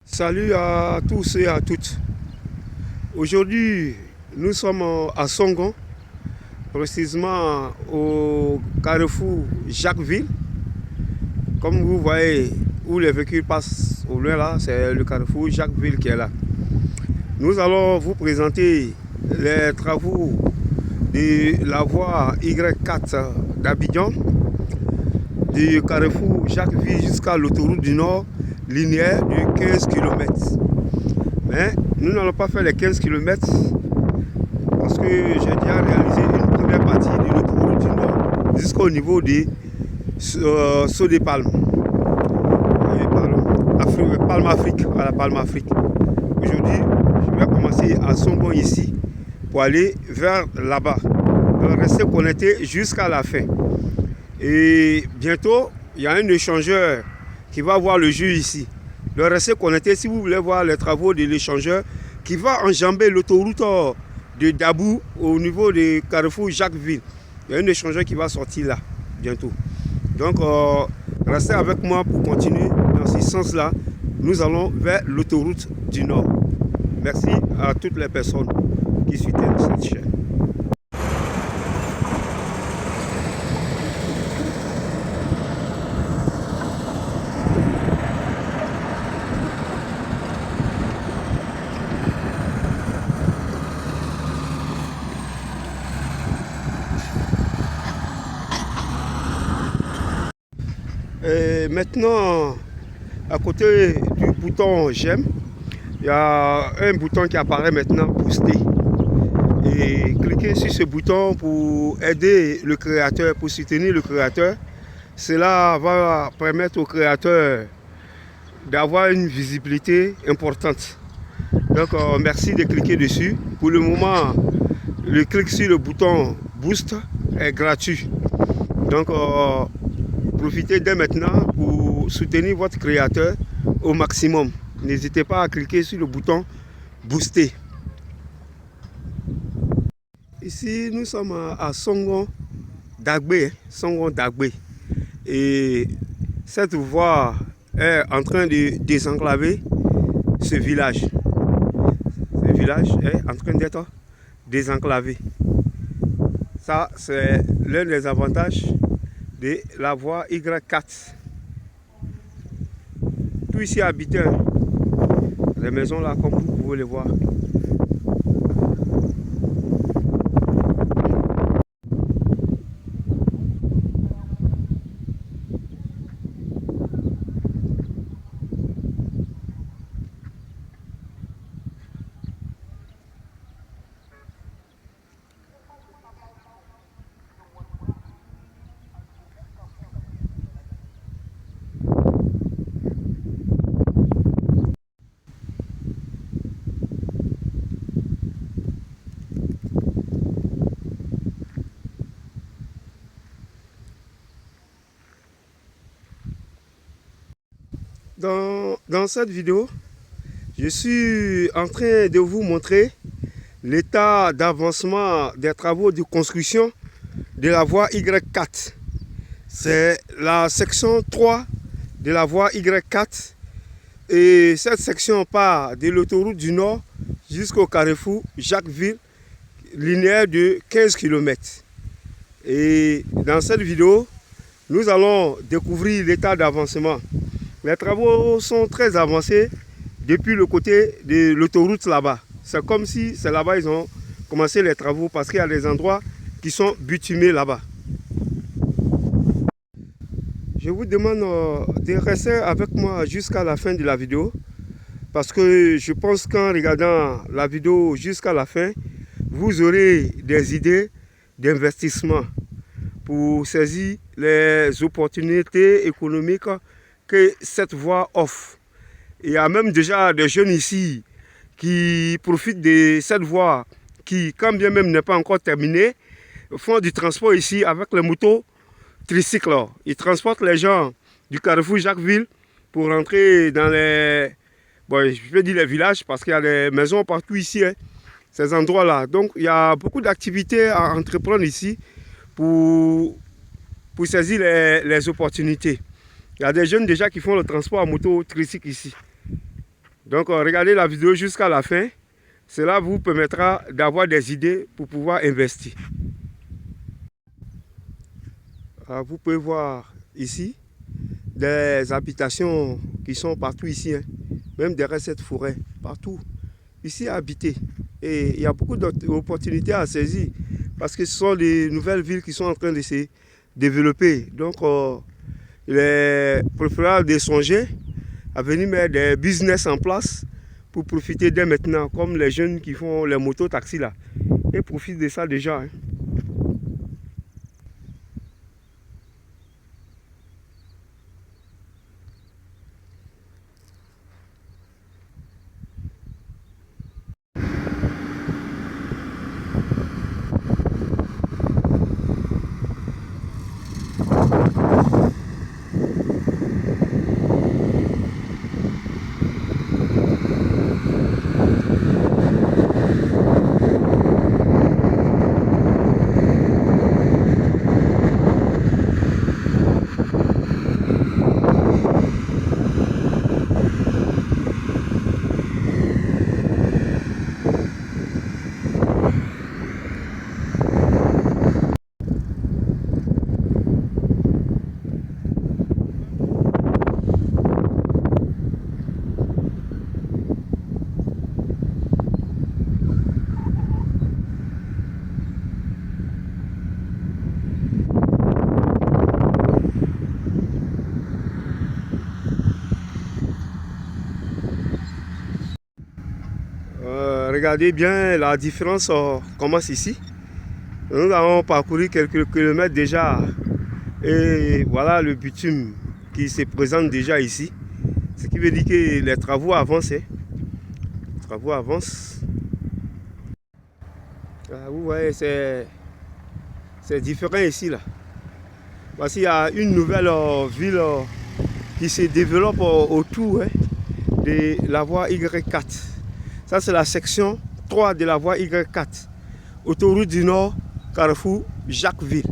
Salut à tous et à toutes. Aujourd'hui, nous sommes à Songon, précisément au carrefour Jacquesville. Comme vous voyez où les véhicules passent au loin là, c'est le carrefour Jacquesville qui est là. Nous allons vous présenter les travaux de la voie Y4 d'Abidjan, du carrefour Jacquesville jusqu'à l'autoroute du Nord, linéaire de 15 km. Mais nous n'allons pas faire les 15 km parce que j'ai déjà réalisé une première partie de l'autoroute du Nord jusqu'au niveau de Saut des Palmes. Palme Afrique. Voilà, Palme Afrique. Aujourd'hui, je vais commencer à Songon ici pour aller vers là-bas. Donc restez connectés jusqu'à la fin. Et bientôt, il y a un échangeur qui va voir le jeu ici. Donc restez connectés si vous voulez voir les travaux de l'échangeur qui va enjamber l'autoroute de Dabou au niveau de carrefour Jacquesville. Il y a un échangeur qui va sortir là bientôt. Donc restez avec moi pour continuer dans ce sens-là. Nous allons vers l'autoroute du Nord. Merci à toutes les personnes qui suivent cette chaîne. Et maintenant, à côté du bouton j'aime, il y a un bouton qui apparaît maintenant, booster. Et cliquez sur ce bouton pour aider le créateur, pour soutenir le créateur. Cela va permettre au créateur d'avoir une visibilité importante. Donc merci de cliquer dessus. Pour le moment, le clic sur le bouton boost est gratuit. Donc profitez dès maintenant pour soutenir votre créateur au maximum. N'hésitez pas à cliquer sur le bouton booster. Ici, nous sommes à Songon Dagbé. Songon Dagbé. Et cette voie est en train de désenclaver ce village. Ce village est en train d'être désenclavé. Ça, c'est l'un des avantages de la voie Y4. Tout ici est habité. Les maisons là, comme vous pouvez les voir. Dans cette vidéo, je suis en train de vous montrer l'état d'avancement des travaux de construction de la voie Y4. C'est la section 3 de la voie Y4 et cette section part de l'autoroute du Nord jusqu'au carrefour Jacquesville, linéaire de 15 km. Et dans cette vidéo, nous allons découvrir l'état d'avancement. Les travaux sont très avancés depuis le côté de l'autoroute là-bas. C'est comme si c'est là-bas ils ont commencé les travaux parce qu'il y a des endroits qui sont bitumés là-bas. Je vous demande de rester avec moi jusqu'à la fin de la vidéo parce que je pense qu'en regardant la vidéo jusqu'à la fin, vous aurez des idées d'investissement pour saisir les opportunités économiques que cette voie offre. Il y a même déjà des jeunes ici qui profitent de cette voie qui, quand bien même n'est pas encore terminée, font du transport ici avec les motos tricycles. Ils transportent les gens du carrefour Jacquesville pour rentrer dans les, je peux dire les villages parce qu'il y a des maisons partout ici, hein, ces endroits-là. Donc il y a beaucoup d'activités à entreprendre ici pour saisir les opportunités. Il y a des jeunes déjà qui font le transport à moto tricycle ici. Donc regardez la vidéo jusqu'à la fin. Cela vous permettra d'avoir des idées pour pouvoir investir. Alors, vous pouvez voir ici des habitations qui sont partout ici, hein. Même derrière cette forêt, partout. Ici à habiter. Et il y a beaucoup d'opportunités à saisir parce que ce sont des nouvelles villes qui sont en train de se développer. Donc, il est préférable de songer à venir mettre des business en place pour profiter dès maintenant, comme les jeunes qui font les motos-taxis là. Ils profitent de ça déjà, hein. Regardez bien, la différence commence ici. Nous avons parcouru quelques kilomètres déjà et voilà le bitume qui se présente déjà ici. Ce qui veut dire que les travaux avancent, hein. Les travaux avancent. Vous voyez, c'est différent ici là. Voici, il y a une nouvelle ville qui se développe autour, hein, de la voie Y4. Ça, c'est la section 3 de la voie Y4. Autoroute du Nord, Carrefour, Jacquesville.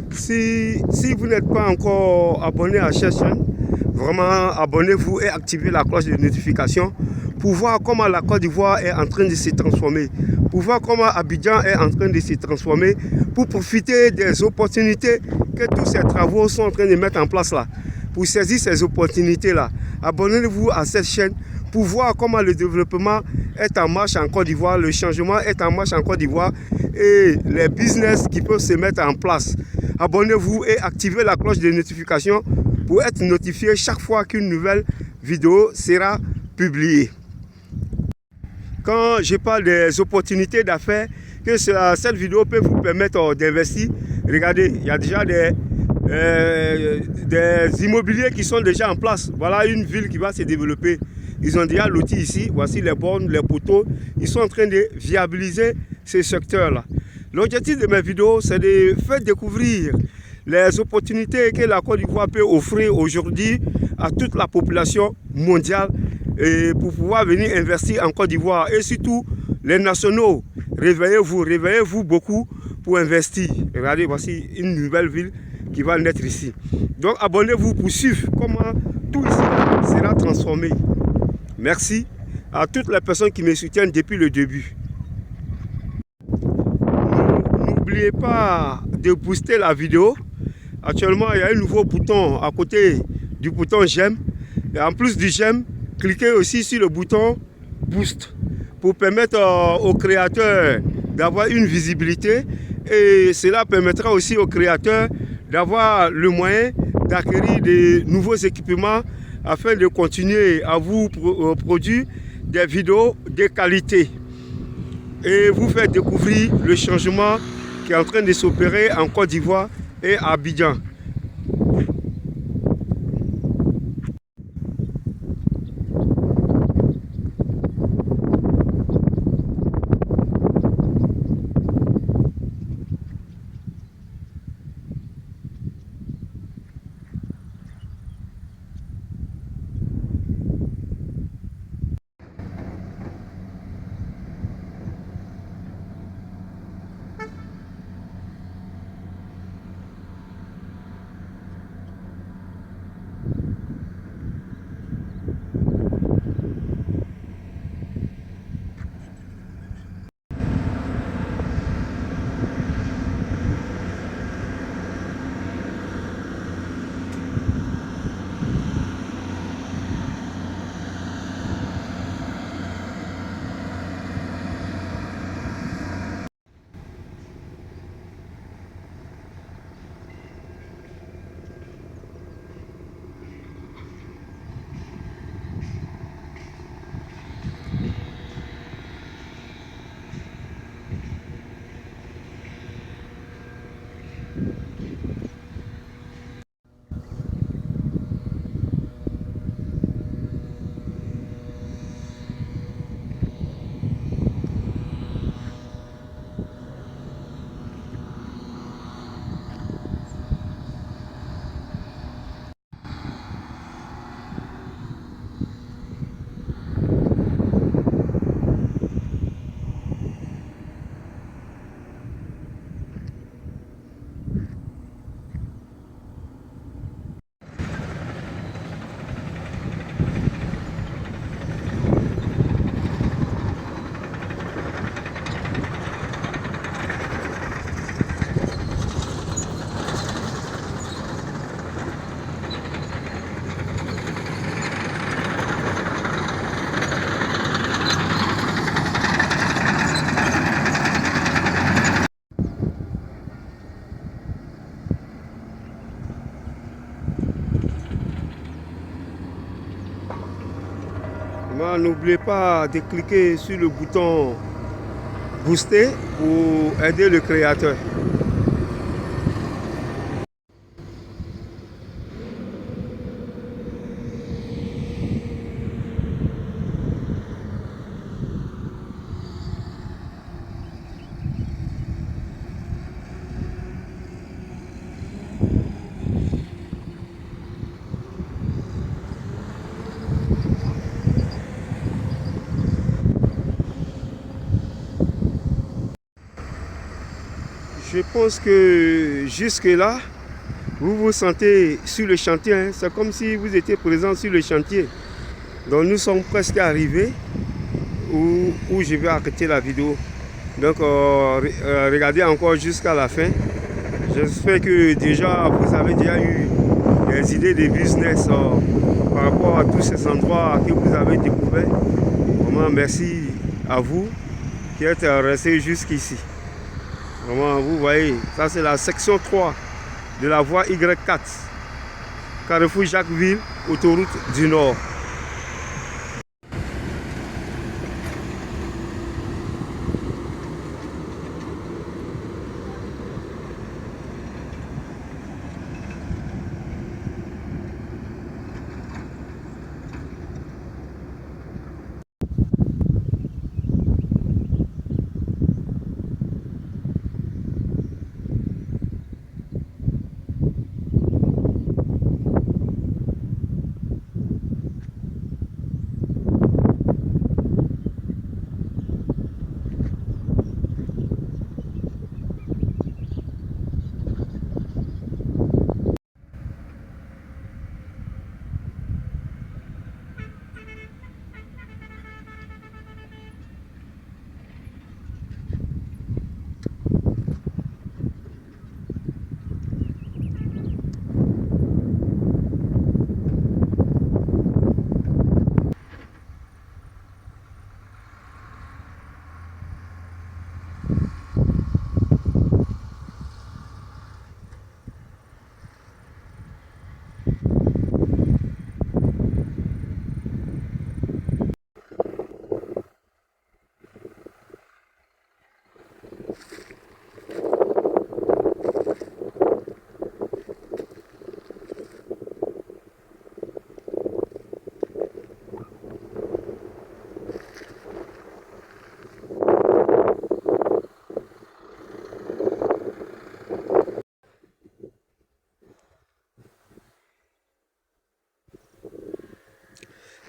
Si vous n'êtes pas encore abonné à cette chaîne, vraiment abonnez-vous et activez la cloche de notification pour voir comment la Côte d'Ivoire est en train de se transformer, pour voir comment Abidjan est en train de se transformer, pour profiter des opportunités que tous ces travaux sont en train de mettre en place là. Pour saisir ces opportunités-là, abonnez-vous à cette chaîne pour voir comment le développement est en marche en Côte d'Ivoire, le changement est en marche en Côte d'Ivoire et les business qui peuvent se mettre en place. Abonnez-vous et activez la cloche de notification pour être notifié chaque fois qu'une nouvelle vidéo sera publiée. Quand je parle des opportunités d'affaires, que cette vidéo peut vous permettre d'investir, regardez, il y a déjà des immobiliers qui sont déjà en place. Voilà une ville qui va se développer. Ils ont déjà l'outil ici. Voici les bornes, les poteaux. Ils sont en train de viabiliser ces secteurs-là. L'objectif de mes vidéos, c'est de faire découvrir les opportunités que la Côte d'Ivoire peut offrir aujourd'hui à toute la population mondiale et pour pouvoir venir investir en Côte d'Ivoire. Et surtout, les nationaux, réveillez-vous beaucoup pour investir. Regardez, voici une nouvelle ville qui va naître ici. Donc abonnez-vous pour suivre comment tout ici sera transformé. Merci à toutes les personnes qui me soutiennent depuis le début. N'oubliez pas de booster la vidéo. Actuellement, il y a un nouveau bouton à côté du bouton j'aime. Et en plus du j'aime, cliquez aussi sur le bouton boost pour permettre aux créateurs d'avoir une visibilité. Et cela permettra aussi aux créateurs d'avoir le moyen d'acquérir de nouveaux équipements afin de continuer à vous produire des vidéos de qualité et vous faire découvrir le changement qui est en train de s'opérer en Côte d'Ivoire et à Abidjan. Vraiment, n'oubliez pas de cliquer sur le bouton booster pour aider le créateur. Je pense que jusque-là, vous vous sentez sur le chantier. Hein? C'est comme si vous étiez présent sur le chantier. Donc nous sommes presque arrivés où je vais arrêter la vidéo. Donc regardez encore jusqu'à la fin. J'espère que déjà vous avez déjà eu des idées de business par rapport à tous ces endroits que vous avez découverts. Vraiment merci à vous qui êtes restés jusqu'ici. Vraiment, vous voyez, ça c'est la section 3 de la voie Y4. Carrefour Jacquesville, autoroute du Nord.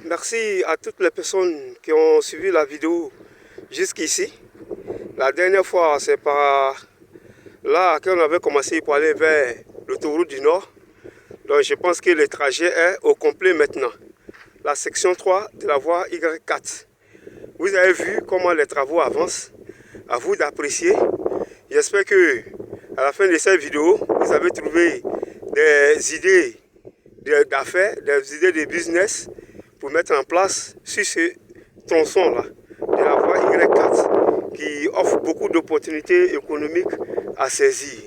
Merci à toutes les personnes qui ont suivi la vidéo jusqu'ici. La dernière fois, c'est par là qu'on avait commencé pour aller vers l'autoroute du Nord. Donc je pense que le trajet est au complet maintenant. La section 3 de la voie Y4. Vous avez vu comment les travaux avancent. À vous d'apprécier. J'espère que à la fin de cette vidéo, vous avez trouvé des idées d'affaires, des idées de business pour mettre en place sur ce tronçon-là de la voie Y4 qui offre beaucoup d'opportunités économiques à saisir.